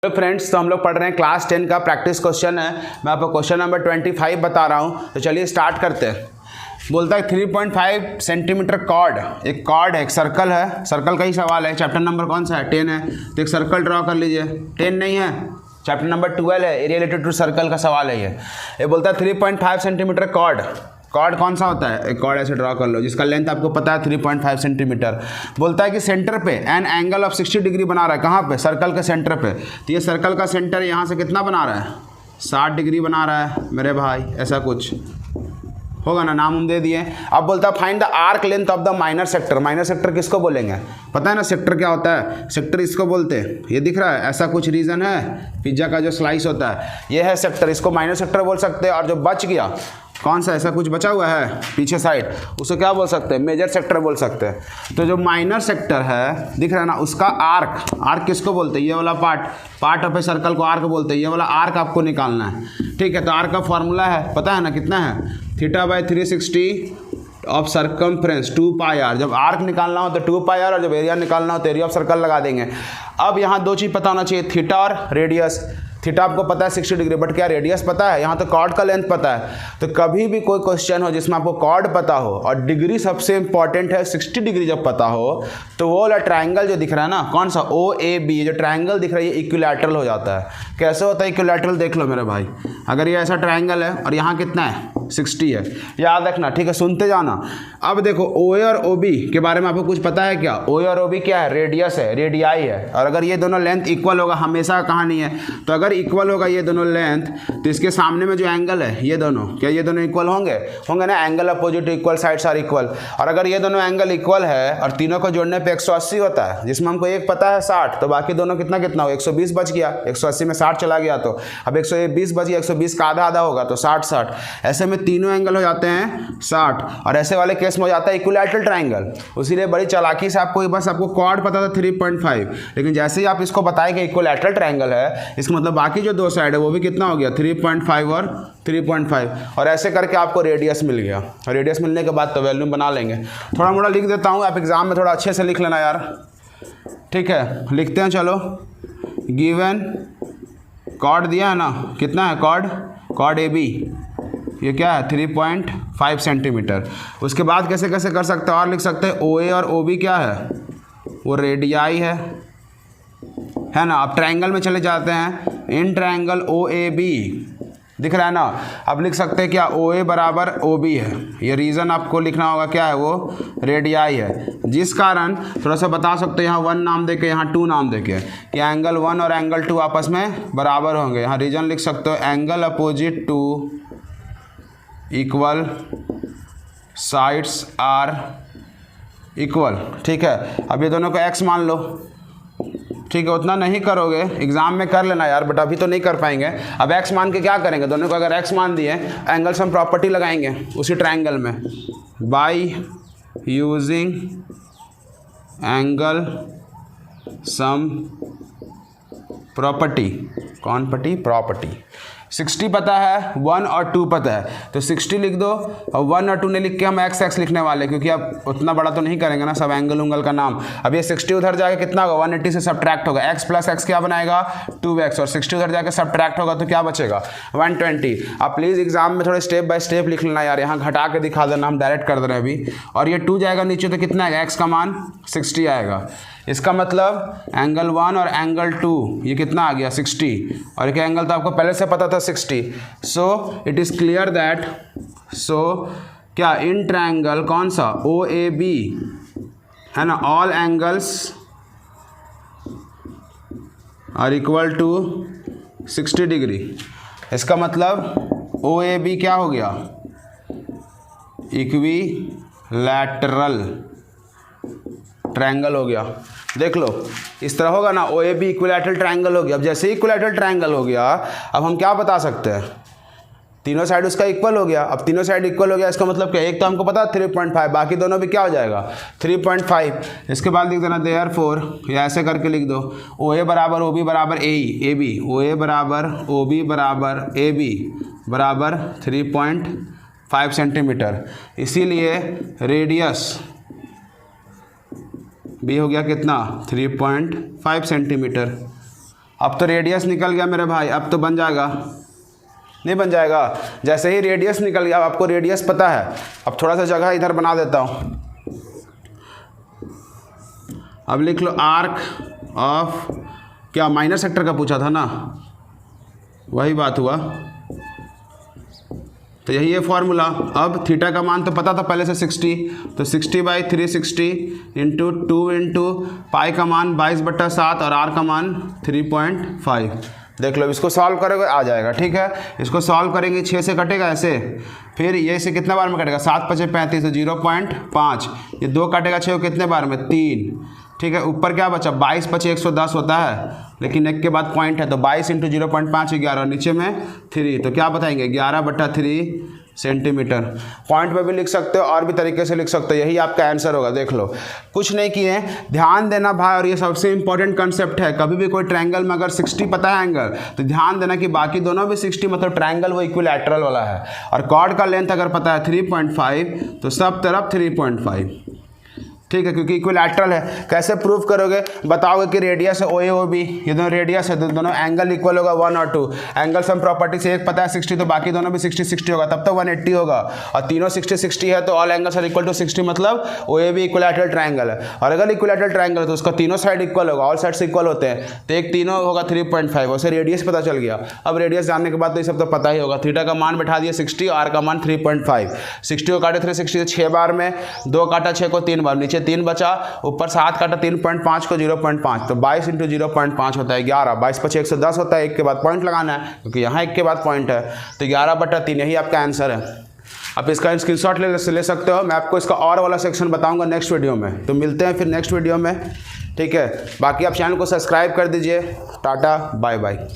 Hello friends, तो हम लोग पढ़ रहे हैं क्लास 10 का प्रैक्टिस क्वेश्चन है। मैं आपको क्वेश्चन नंबर 25 बता रहा हूँ। तो चलिए स्टार्ट करते हैं। बोलता है 3.5 सेंटीमीटर कॉर्ड, एक कॉर्ड है, एक सर्कल है, सर्कल का ही सवाल है। चैप्टर नंबर कौन सा है? 10 है। तो एक सर्कल ड्रॉ कर लीजिए। 10 नहीं है, चैप्टर नंबर 12 है, एरिया रिलेटेड टू सर्कल का सवाल है ये बोलता है 3.5 सेंटीमीटर कॉर्ड। कॉर्ड कौन सा होता है? एक कॉर्ड ऐसे ड्रॉ कर लो जिसका लेंथ आपको पता है 3.5 सेंटीमीटर। बोलता है कि सेंटर पे एन एंगल ऑफ 60 डिग्री बना रहा है। कहाँ पे? सर्कल के सेंटर पे। तो ये सर्कल का सेंटर यहाँ से कितना बना रहा है? 60 डिग्री बना रहा है मेरे भाई, ऐसा कुछ होगा ना, नाम हम दे दिए। अब बोलता है find the arc length of the minor sector. Minor sector किसको बोलेंगे? पता है ना सेक्टर क्या होता है? सेक्टर इसको बोलते हैं। ये दिख रहा है, ऐसा कुछ रीजन है, पिज्जा का जो स्लाइस होता है ये है सेक्टर, इसको माइनर सेक्टर बोल सकते हैं। और जो बच गया कौन सा, ऐसा कुछ बचा हुआ है पीछे साइड, उसको क्या बोल सकते हैं? मेजर सेक्टर बोल सकते हैं। तो जो माइनर सेक्टर है दिख रहा है ना, उसका आर्क, आर्क किसको बोलते हैं? ये वाला पार्ट ऑफ ए सर्कल को आर्क बोलते हैं। ये वाला आर्क आपको निकालना है, ठीक है। तो आर्क का फॉर्मूला है, पता है ना कितना है? θ/360 ऑफ सर्कमफ्रेंस 2πr। जब आर्क निकालना हो तो 2πr, और जब एरिया निकालना हो तो एरिया ऑफ सर्कल लगा देंगे। अब यहाँ दो चीज़ पता होना चाहिए, थीटा और रेडियस। थीटा आपको पता है 60 डिग्री, बट क्या रेडियस पता है? यहाँ तो कॉर्ड का लेंथ पता है। तो कभी भी कोई क्वेश्चन हो जिसमें आपको कॉर्ड पता हो और डिग्री सबसे इंपॉर्टेंट है, 60 डिग्री जब पता हो, तो वो वाला ट्राइंगल जो दिख रहा है ना, कौन सा? OAB, जो ट्राइंगल दिख रहा है ये इक्विलैटरल हो जाता है। कैसे होता है इक्विलैटरल? देख लो मेरे भाई, अगर ये ऐसा ट्राइंगल है और यहाँ कितना है? 60 है, याद रखना, ठीक है, सुनते जाना। अब देखो OA और OB के बारे में आपको कुछ पता है क्या? OA और OB क्या है? रेडियस है, रेडियाई है। और अगर ये दोनों लेंथ इक्वल होगा, हमेशा कहानी है, तो अगर इक्वल होगा ये दोनों लेंथ, तो इसके सामने में जो एंगल है ये दोनों, क्या ये दोनों इक्वल होंगे? होंगे ना, angle opposite equal, sides are equal. और अगर ये दोनों एंगल इक्वल है और तीनों को जोड़ने पे 180 होता है, जिसमें हमको एक पता है 60, तो बाकी दोनों कितना कितना हो? 120 बच गया। 180 में 60 चला गया, तो अब 120 बच गया। 120 का आधा आधा होगा तो 60। ऐसे में तीनों एंगल हो जाते हैं 60, और ऐसे वाले केस में हो जाता है इक्विलैटरल ट्राइंगल। इसीलिए बड़ी चालाकी से आपको बस आपको कॉर्ड पता था 3.5, लेकिन जैसे ही आप इसको बताए कि इक्विलैटरल ट्राइंगल है, इसका मतलब बाकी जो दो साइड है वो भी कितना हो गया? 3.5 और 3.5, और ऐसे करके आपको रेडियस मिल गया। और रेडियस मिलने के बाद तो वैल्यू बना लेंगे। थोड़ा मोड़ा लिख देता हूँ, आप एग्जाम में थोड़ा अच्छे से लिख लेना यार, ठीक है। लिखते हैं, चलो। गिवन कॉर्ड दिया है ना, कितना है कॉर्ड AB, ये क्या है? 3.5 सेंटीमीटर। उसके बाद कैसे कैसे कर सकते हैं और लिख सकते हैं, OA और OB क्या है? वो रेडियाई है ना। अब ट्रायंगल में चले जाते हैं, इन ट्रायंगल OAB दिख रहा है ना। अब लिख सकते हैं क्या? OA बराबर OB है। ये रीज़न आपको लिखना होगा, क्या है वो? रेडियाई है। जिस कारण थोड़ा सा बता सकते हैं, यहाँ 1 नाम देके, यहाँ 2 नाम देके, कि एंगल 1 और एंगल 2 आपस में बराबर होंगे। यहाँ रीजन लिख सकते हो, angle opposite to equal, sides are equal, ठीक है। अब ये दोनों को x मान लो, ठीक है। उतना नहीं करोगे, एग्जाम में कर लेना यार, बट अभी तो नहीं कर पाएंगे। अब x मान के क्या करेंगे? दोनों को अगर x मान दिए, एंगल सम प्रॉपर्टी लगाएंगे उसी ट्रायंगल में, by using angle sum property. कौन पट्टी? प्रॉपर्टी। 60 पता है, 1 और 2 पता है, तो 60 लिख दो, और 1 और 2 ने लिख के हम x लिखने वाले, क्योंकि अब उतना बड़ा तो नहीं करेंगे ना सब एंगल उंगल का नाम। अब ये 60 उधर जाके कितना होगा? 180 से सब्ट्रैक्ट होगा, x प्लस x क्या बनाएगा? 2x, और 60 उधर जाके सब्ट्रैक्ट होगा तो क्या बचेगा? 120। आप प्लीज़ एग्जाम में थोड़े स्टेप बाय स्टेप लिख लेना यार, यहाँ घटा के दिखा देना, हम डायरेक्ट कर दे रहे हैं अभी। और ये 2 जाएगा नीचे तो कितना आएगा? x का मान 60 आएगा। इसका मतलब एंगल 1 और एंगल 2 ये कितना आ गया? 60, और एक एंगल तो आपको पहले से पता था 60। So it is clear that, so क्या इन ट्रायंगल कौन सा? OAB है ना, all angles are equal to 60 degree. इसका मतलब OAB क्या हो गया? इक्विलैटरल ट्रायंगल हो गया। देख लो, इस तरह होगा ना, OAB इक्विलैटरल ट्रायंगल हो गया। अब जैसे ही इक्विलैटरल ट्रायंगल हो गया, अब हम क्या बता सकते हैं? तीनों साइड उसका इक्वल हो गया। अब तीनों साइड इक्वल हो गया, इसका मतलब क्या? एक तो हमको पता है 3.5, बाकी दोनों भी क्या हो जाएगा? 3.5। इसके बाद लिख देना देयरफॉर, या ऐसे करके लिख दो, OA बराबर OB बराबर AB, OA बराबर OB बराबर AB बराबर 3.5 सेंटीमीटर। इसीलिए रेडियस भी हो गया कितना? 3.5 सेंटीमीटर। अब तो रेडियस निकल गया मेरे भाई, अब तो बन जाएगा, नहीं बन जाएगा? जैसे ही रेडियस निकल गया, आपको रेडियस पता है। अब थोड़ा सा जगह इधर बना देता हूँ, अब लिख लो आर्क ऑफ, क्या माइनर सेक्टर का पूछा था ना, वही बात हुआ। तो यही है फॉर्मूला। अब थीटा का मान तो पता था पहले से 60, तो 60/360 इंटू 2 इंटू पाई का मान 22/7 और आर का मान 3.5। देख लो, इसको सॉल्व करोगे आ जाएगा, ठीक है। इसको सॉल्व करेंगे, 6 से कटेगा ऐसे, फिर ये से कितने बार में कटेगा, 7×5 = 35, तो 0.5, ये 2 काटेगा 6 को कितने बार में, 3, ठीक है। ऊपर क्या बचा, 22×110 होता है, लेकिन एक के बाद पॉइंट है, तो 22 इंटू 0.5 11, नीचे में 3, तो क्या बताएंगे 11/3 सेंटीमीटर। पॉइंट में भी लिख सकते हो और भी तरीके से लिख सकते हो, यही आपका आंसर होगा। देख लो, कुछ नहीं किए, ध्यान देना भाई, और ये सबसे इंपॉर्टेंट कंसेप्ट है। कभी भी कोई ट्रायंगल में अगर 60 पता है एंगल, तो ध्यान देना कि बाकी दोनों भी 60, मतलब ट्रायंगल वो इक्विलैटरल वाला है। और कॉर्ड का लेंथ अगर पता है 3.5, तो सब तरफ 3.5, ठीक है, क्योंकि इक्विलैटरल है। कैसे प्रूव करोगे, बताओगे कि रेडियस है OAOB, ये दोनों रेडियस है, तो दोनों एंगल इक्वल होगा 1 और 2। एंगल सम प्रॉपर्टी से एक पता है 60, तो बाकी दोनों भी 60 होगा, तब तो 180 होगा। और तीनों 60 है, तो all angles are equal to 60, मतलब OAB इक्विलैटरल ट्रायंगल है। और अगर इक्विलैटरल ट्रायंगल है तो उसका तीनों साइड इक्वल होगा, ऑल साइड्स इक्वल होते हैं, तो एक तीनों होगा 3.5, उसे रेडियस पता चल गया। अब रेडियस जानने के बाद तो ये सब तो पता ही होगा। थीटा का मान बैठा दिया 60, आर का मान 3.5। 60 को काटे 360 6 बार में, 2 काटा 6 को 3 बार, नीचे 3 बचा, ऊपर 7 काटा 3.5 को 0.5, तो 22 इंटू 0.5 होता है 11, 22×110 होता है, एक के बाद पॉइंट लगाना है क्योंकि यहाँ एक के बाद पॉइंट है, तो 11/3 यही आपका आंसर है। आप इसका स्क्रीनशॉट ले सकते हो। मैं आपको इसका और वाला सेक्शन बताऊंगा नेक्स्ट वीडियो में, तो मिलते हैं फिर नेक्स्ट वीडियो में, ठीक है। बाकी आप चैनल को सब्सक्राइब कर दीजिए। Tata, bye bye.